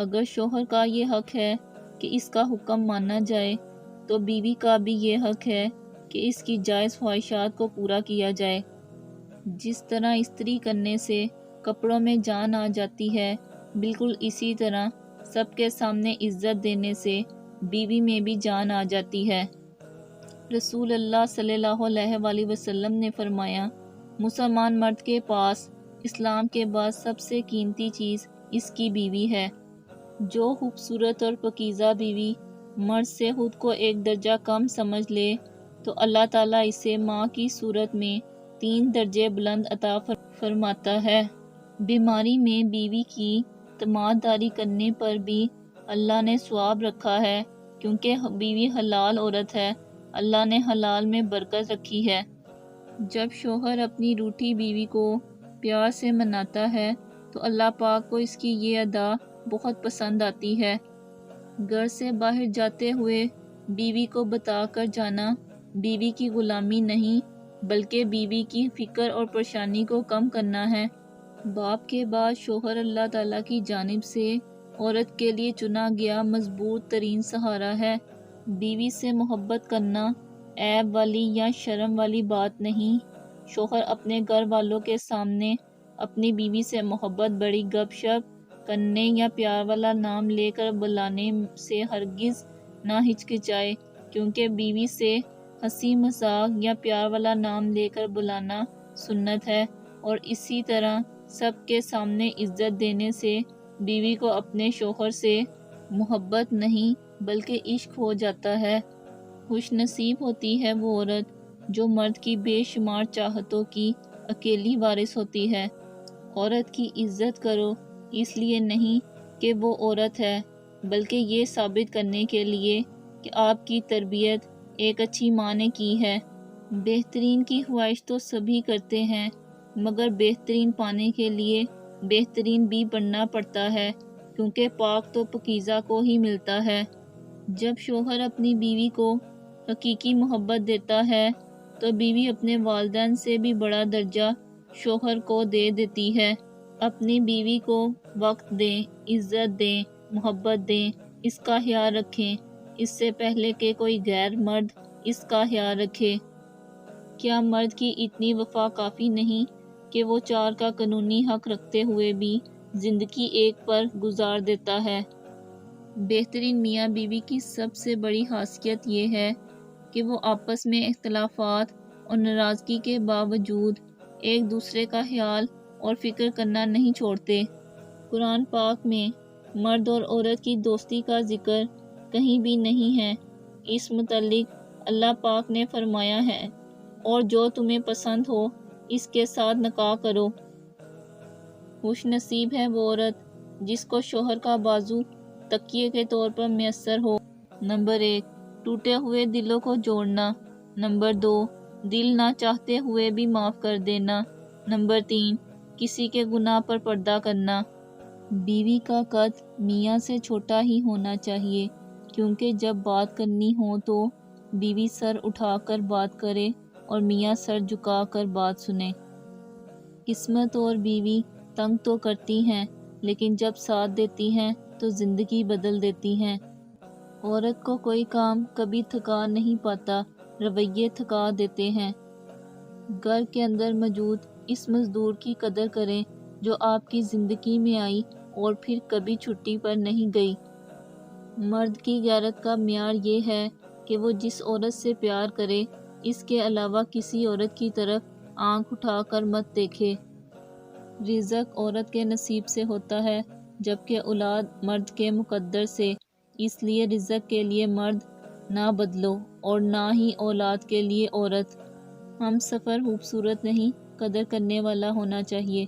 اگر شوہر کا یہ حق ہے کہ اس کا حکم مانا جائے تو بیوی کا بھی یہ حق ہے کہ اس کی جائز خواہشات کو پورا کیا جائے۔ جس طرح استری کرنے سے کپڑوں میں جان آ جاتی ہے، بالکل اسی طرح سب کے سامنے عزت دینے سے بیوی میں بھی جان آ جاتی ہے۔ رسول اللہ صلی اللہ علیہ وآلہ وسلم نے فرمایا، مسلمان مرد کے پاس اسلام کے بعد سب سے قیمتی چیز اس کی بیوی ہے۔ جو خوبصورت اور پاکیزہ بیوی مرد سے خود کو ایک درجہ کم سمجھ لے تو اللہ تعالیٰ اسے ماں کی صورت میں 3 درجے بلند عطا فرماتا ہے۔ بیماری میں بیوی کی تیمارداری کرنے پر بھی اللہ نے ثواب رکھا ہے، کیونکہ بیوی حلال عورت ہے، اللہ نے حلال میں برکت رکھی ہے۔ جب شوہر اپنی روٹھی بیوی کو پیار سے مناتا ہے تو اللہ پاک کو اس کی یہ ادا بہت پسند آتی ہے۔ گھر سے باہر جاتے ہوئے بیوی کو بتا کر جانا بیوی کی غلامی نہیں بلکہ بیوی کی فکر اور پریشانی کو کم کرنا ہے۔ باپ کے بعد شوہر اللہ تعالیٰ کی جانب سے عورت کے لیے چنا گیا مضبوط ترین سہارا ہے۔ بیوی سے محبت کرنا عیب والی یا شرم والی بات نہیں۔ شوہر اپنے گھر والوں کے سامنے اپنی بیوی سے محبت بڑی گپ شپ کرنے یا پیار والا نام لے کر بلانے سے ہرگز نہ ہچکچائے، کیونکہ بیوی سے ہنسی مذاق یا پیار والا نام لے کر بلانا سنت ہے، اور اسی طرح سب کے سامنے عزت دینے سے بیوی کو اپنے شوہر سے محبت نہیں بلکہ عشق ہو جاتا ہے۔ خوش نصیب ہوتی ہے وہ عورت جو مرد کی بے شمار چاہتوں کی اکیلی وارث ہوتی ہے۔ عورت کی عزت کرو اس لیے نہیں کہ وہ عورت ہے، بلکہ یہ ثابت کرنے کے لیے کہ آپ کی تربیت ایک اچھی ماں نے کی ہے۔ بہترین کی خواہش تو سبھی کرتے ہیں، مگر بہترین پانے کے لیے بہترین بھی بننا پڑتا ہے، کیونکہ پاک تو پاکیزہ کو ہی ملتا ہے۔ جب شوہر اپنی بیوی کو حقیقی محبت دیتا ہے تو بیوی اپنے والدین سے بھی بڑا درجہ شوہر کو دے دیتی ہے۔ اپنی بیوی کو وقت دیں، عزت دیں، محبت دیں، اس کا خیال رکھیں، اس سے پہلے کہ کوئی غیر مرد اس کا خیال رکھے۔ کیا مرد کی اتنی وفا کافی نہیں کہ وہ 4 کا قانونی حق رکھتے ہوئے بھی زندگی ایک پر گزار دیتا ہے؟ بہترین میاں بیوی کی سب سے بڑی خاصیت یہ ہے کہ وہ آپس میں اختلافات اور ناراضگی کے باوجود ایک دوسرے کا خیال اور فکر کرنا نہیں چھوڑتے۔ قرآن پاک میں مرد اور عورت کی دوستی کا ذکر کہیں بھی نہیں ہے۔ اس متعلق اللہ پاک نے فرمایا ہے، اور جو تمہیں پسند ہو اس کے ساتھ نکاح کرو۔ خوش نصیب ہے وہ عورت جس کو شوہر کا بازو تکیے کے طور پر میسر ہو۔ نمبر 1، ٹوٹے ہوئے دلوں کو جوڑنا۔ نمبر 2، دل نہ چاہتے ہوئے بھی معاف کر دینا۔ نمبر 3، کسی کے گناہ پر پردہ کرنا۔ بیوی کا قد میاں سے چھوٹا ہی ہونا چاہیے، کیونکہ جب بات کرنی ہو تو بیوی سر اٹھا کر بات کرے اور میاں سر جھکا کر بات سنے۔ قسمت اور بیوی تنگ تو کرتی ہیں، لیکن جب ساتھ دیتی ہیں تو زندگی بدل دیتی ہیں۔ عورت کو کوئی کام کبھی تھکا نہیں پاتا، رویے تھکا دیتے ہیں۔ گھر کے اندر موجود اس مزدور کی قدر کریں جو آپ کی زندگی میں آئی اور پھر کبھی چھٹی پر نہیں گئی۔ مرد کی غیرت کا معیار یہ ہے کہ وہ جس عورت سے پیار کرے اس کے علاوہ کسی عورت کی طرف آنکھ اٹھا کر مت دیکھے۔ رزق عورت کے نصیب سے ہوتا ہے، جبکہ اولاد مرد کے مقدر سے، اس لیے رزق کے لیے مرد نہ بدلو اور نہ ہی اولاد کے لیے عورت۔ ہم سفر خوبصورت نہیں، قدر کرنے والا ہونا چاہیے۔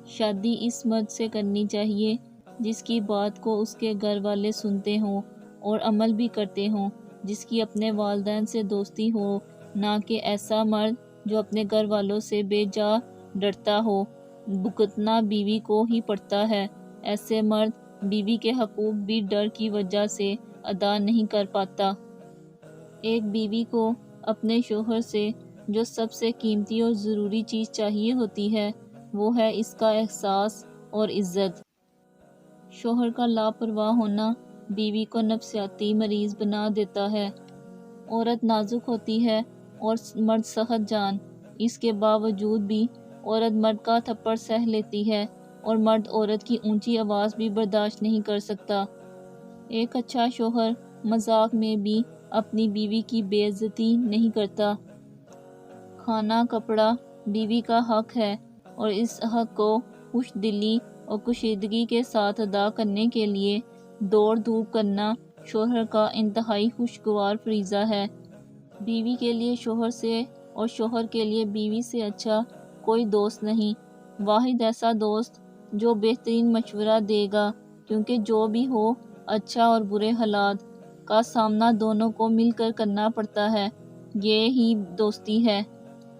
شادی اس مرد سے کرنی چاہیے جس کی بات کو اس کے گھر والے سنتے ہوں اور عمل بھی کرتے ہوں، جس کی اپنے والدین سے دوستی ہو، نہ کہ ایسا مرد جو اپنے گھر والوں سے بے جا ڈرتا ہو۔ بھگتنا بیوی کو ہی پڑتا ہے۔ ایسے مرد بیوی کے حقوق بھی ڈر کی وجہ سے ادا نہیں کر پاتا۔ ایک بیوی کو اپنے شوہر سے جو سب سے قیمتی اور ضروری چیز چاہیے ہوتی ہے وہ ہے اس کا احساس اور عزت۔ شوہر کا لاپرواہ ہونا بیوی کو نفسیاتی مریض بنا دیتا ہے۔ عورت نازک ہوتی ہے اور مرد سخت جان، اس کے باوجود بھی عورت مرد کا تھپڑ سہ لیتی ہے اور مرد عورت کی اونچی آواز بھی برداشت نہیں کر سکتا۔ ایک اچھا شوہر مذاق میں بھی اپنی بیوی کی بے عزتی نہیں کرتا۔ کھانا کپڑا بیوی کا حق ہے اور اس حق کو خوش دلی اور کشیدگی کے ساتھ ادا کرنے کے لیے دوڑ دھوپ کرنا شوہر کا انتہائی خوشگوار فریضہ ہے۔ بیوی کے لیے شوہر سے اور شوہر کے لیے بیوی سے اچھا کوئی دوست نہیں۔ واحد ایسا دوست جو بہترین مشورہ دے گا، کیونکہ جو بھی ہو اچھا اور برے حالات کا سامنا دونوں کو مل کر کرنا پڑتا ہے، یہ ہی دوستی ہے۔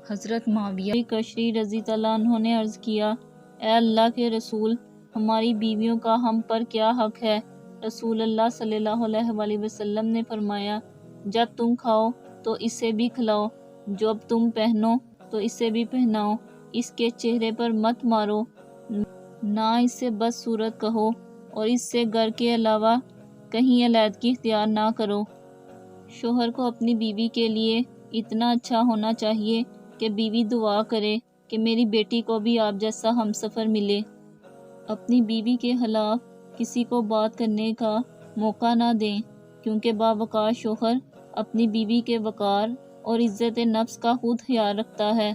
حضرت معاویہ قشری رضی اللہ عنہ نے عرض کیا، اے اللہ کے رسول، ہماری بیویوں کا ہم پر کیا حق ہے؟ رسول اللہ صلی اللہ علیہ وآلہ وسلم نے فرمایا، جب تم کھاؤ تو اسے بھی کھلاؤ، جب تم پہنو تو اسے بھی پہناؤ، اس کے چہرے پر مت مارو، نہ اسے بد صورت کہو اور اس سے گھر کے علاوہ کہیں علیحدگی اختیار نہ کرو۔ شوہر کو اپنی بیوی کے لیے اتنا اچھا ہونا چاہیے کہ بیوی دعا کرے کہ میری بیٹی کو بھی آپ جیسا ہمسفر ملے۔ اپنی بیوی کے خلاف کسی کو بات کرنے کا موقع نہ دیں، کیونکہ باوقار شوہر اپنی بیوی کے وقار اور عزت نفس کا خود خیال رکھتا ہے۔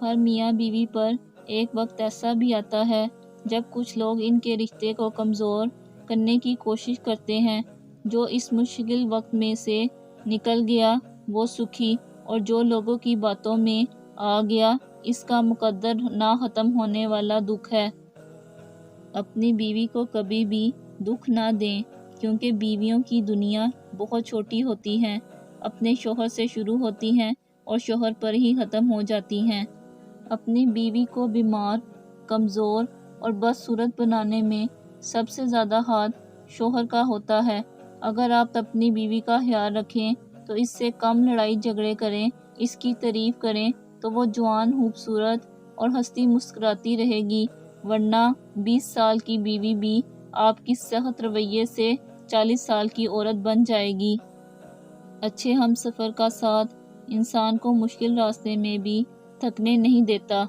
ہر میاں بیوی پر ایک وقت ایسا بھی آتا ہے جب کچھ لوگ ان کے رشتے کو کمزور کرنے کی کوشش کرتے ہیں۔ جو اس مشکل وقت میں سے نکل گیا وہ سکھی، اور جو لوگوں کی باتوں میں آ گیا اس کا مقدر نہ ختم ہونے والا دکھ ہے۔ اپنی بیوی کو کبھی بھی دکھ نہ دیں، کیونکہ بیویوں کی دنیا بہت چھوٹی ہوتی ہیں، اپنے شوہر سے شروع ہوتی ہیں اور شوہر پر ہی ختم ہو جاتی ہیں۔ اپنی بیوی کو بیمار، کمزور اور بدصورت بنانے میں سب سے زیادہ ہاتھ شوہر کا ہوتا ہے۔ اگر آپ اپنی بیوی کا خیال رکھیں تو اس سے کم لڑائی جھگڑے کریں، اس کی تعریف کریں تو وہ جوان، خوبصورت اور ہنستی مسکراتی رہے گی، ورنہ 20 سال کی بیوی بھی آپ کی سخت رویے سے 40 سال کی عورت بن جائے گی۔ اچھے ہم سفر کا ساتھ انسان کو مشکل راستے میں بھی تھکنے نہیں دیتا۔